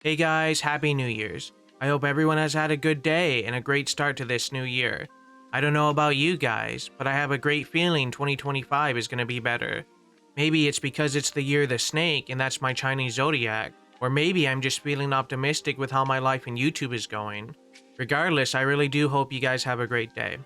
Hey guys, Happy New Year's. I hope everyone has had a good day and a great start to this new year. I don't know about you guys, but I have a great feeling 2025 is going to be better. Maybe it's because it's the year of the snake and that's my Chinese zodiac, or maybe I'm just feeling optimistic with how my life in YouTube is going. Regardless, I really do hope you guys have a great day.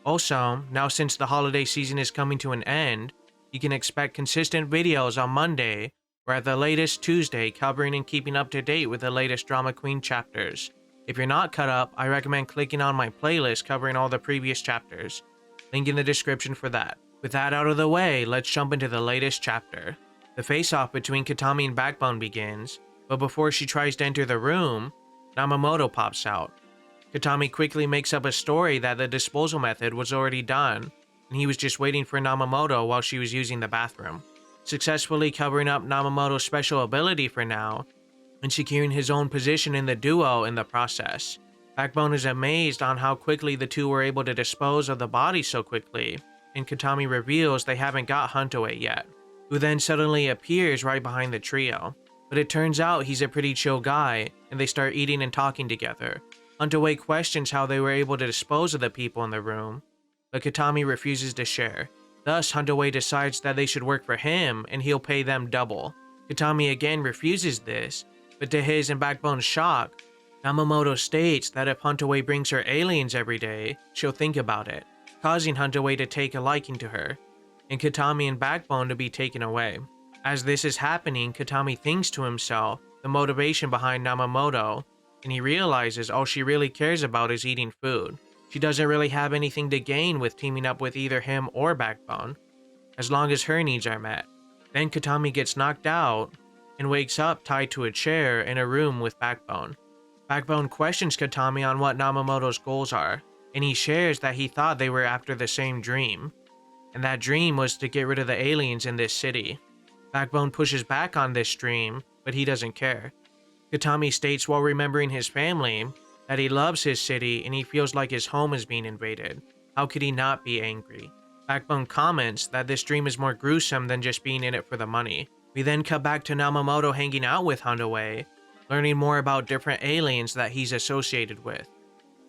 Also, now since the holiday season is coming to an end, you can expect consistent videos on Monday or at the latest Tuesday covering and keeping up to date with the latest Drama Queen chapters. If you're not caught up, I recommend clicking on my playlist covering all the previous chapters. Link in the description for that. With that out of the way, let's jump into the latest chapter. The face-off between Katami and Backbone begins, but before she tries to enter the room, Namamoto pops out. Katami quickly makes up a story that the disposal method was already done, and he was just waiting for Namamoto while she was using the bathroom, successfully covering up Namamoto's special ability for now, and securing his own position in the duo in the process. Backbone is amazed on how quickly the two were able to dispose of the body so quickly, and Katami reveals they haven't got Huntaway yet, who then suddenly appears right behind the trio. But it turns out he's a pretty chill guy, and they start eating and talking together. Huntaway questions how they were able to dispose of the people in the room, but Katami refuses to share. Thus, Huntaway decides that they should work for him and he'll pay them double. Katami again refuses this, but to his and Backbone's shock, Namamoto states that if Huntaway brings her aliens every day, she'll think about it, causing Huntaway to take a liking to her, and Katami and Backbone to be taken away. As this is happening, Katami thinks to himself the motivation behind Namamoto, and he realizes all she really cares about is eating food. She doesn't really have anything to gain with teaming up with either him or Backbone, as long as her needs are met. Then Katami gets knocked out and wakes up tied to a chair in a room with Backbone. Backbone questions Katami on what Namamoto's goals are, and he shares that he thought they were after the same dream, and that dream was to get rid of the aliens in this city. Backbone pushes back on this dream, but he doesn't care. Katami states while remembering his family that he loves his city and he feels like his home is being invaded. How could he not be angry? Backbone comments that this dream is more gruesome than just being in it for the money. We then cut back to Namamoto hanging out with Huntaway, learning more about different aliens that he's associated with,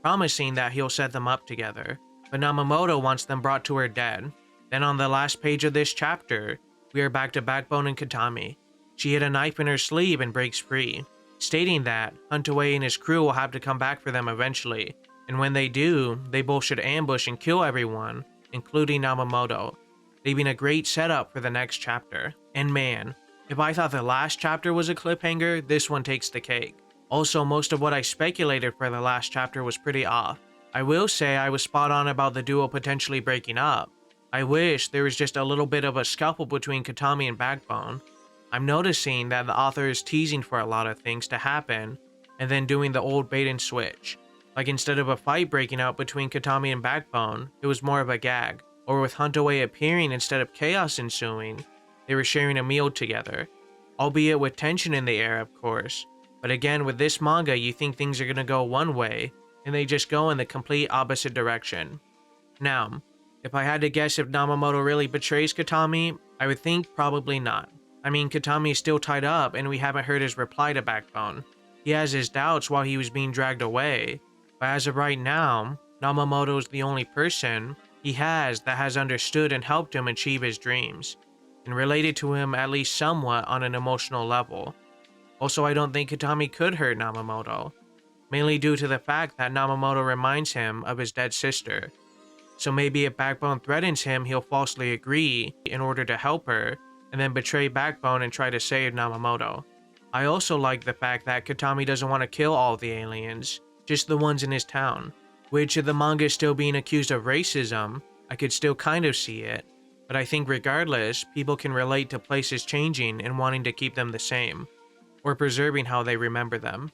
promising that he'll set them up together, but Namamoto wants them brought to her dead. Then on the last page of this chapter, we are back to Backbone and Katami. She hid a knife in her sleeve and breaks free, stating that Huntaway and his crew will have to come back for them eventually, and when they do, they both should ambush and kill everyone, including Namamoto, leaving a great setup for the next chapter. And man, if I thought the last chapter was a cliffhanger, this one takes the cake. Also, most of what I speculated for the last chapter was pretty off. I will say I was spot on about the duo potentially breaking up. I wish there was just a little bit of a scuffle between Katami and Backbone. I'm noticing that the author is teasing for a lot of things to happen, and then doing the old bait and switch. Like instead of a fight breaking out between Katami and Backbone, it was more of a gag. Or with Huntaway appearing instead of chaos ensuing, they were sharing a meal together. Albeit with tension in the air, of course. But again, with this manga, you think things are gonna go one way, and they just go in the complete opposite direction. Now, if I had to guess if Namamoto really betrays Katami, I would think probably not. I mean, Katami is still tied up and we haven't heard his reply to Backbone. He has his doubts while he was being dragged away, but as of right now, Namamoto is the only person he has that has understood and helped him achieve his dreams, and related to him at least somewhat on an emotional level. Also, I don't think Katami could hurt Namamoto, mainly due to the fact that Namamoto reminds him of his dead sister. So maybe if Backbone threatens him, he'll falsely agree in order to help her, and then betray Backbone and try to save Namamoto. I also like the fact that Katami doesn't want to kill all the aliens, just the ones in his town, which if the manga is still being accused of racism, I could still kind of see it, but I think regardless, people can relate to places changing and wanting to keep them the same, or preserving how they remember them.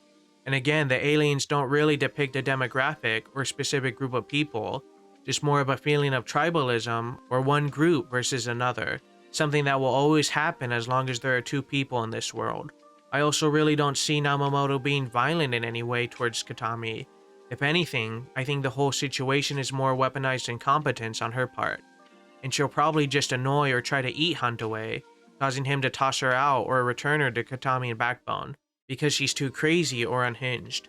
And again, the aliens don't really depict a demographic or specific group of people, just more of a feeling of tribalism or one group versus another. Something that will always happen as long as there are two people in this world. I also really don't see Namamoto being violent in any way towards Katami. If anything, I think the whole situation is more weaponized incompetence on her part, and she'll probably just annoy or try to eat Huntaway, causing him to toss her out or return her to Katami and Backbone. because she's too crazy or unhinged.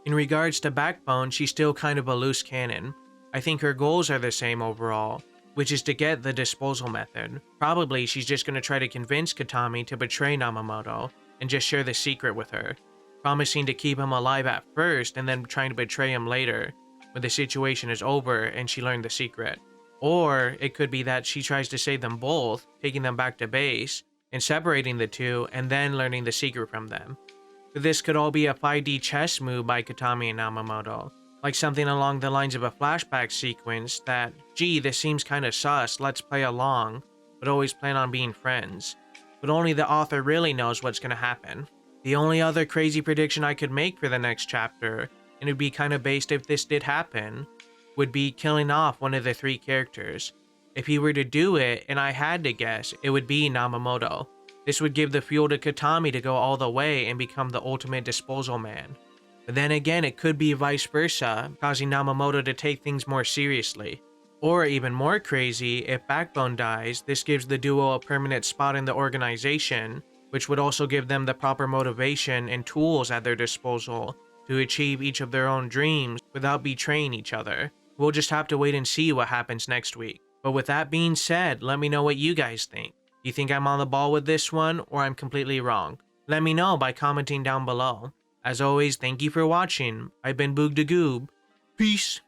In regards to Backbone, she's still kind of a loose cannon. I think her goals are the same overall, which is to get the disposal method. Probably she's just going to try to convince Katami to betray Namamoto and just share the secret with her, promising to keep him alive at first and then trying to betray him later when the situation is over and she learned the secret. Or it could be that she tries to save them both, taking them back to base and separating the two and then learning the secret from them. This could all be a 5D chess move by Katami and Namamoto, like something along the lines of a flashback sequence that, gee, this seems kinda sus, let's play along, but always plan on being friends. But only the author really knows what's gonna happen. The only other crazy prediction I could make for the next chapter, and it'd be kinda based if this did happen, would be killing off one of the 3 characters. If he were to do it, and I had to guess, it would be Namamoto. This would give the fuel to Katami to go all the way and become the ultimate disposal man. But then again, it could be vice versa, causing Namamoto to take things more seriously. Or even more crazy, if Backbone dies, this gives the duo a permanent spot in the organization, which would also give them the proper motivation and tools at their disposal to achieve each of their own dreams without betraying each other. We'll just have to wait and see what happens next week. But with that being said, let me know what you guys think. Do you think I'm on the ball with this one, or I'm completely wrong? Let me know by commenting down below. As always, thank you for watching. I've been Boogdagoob. Peace.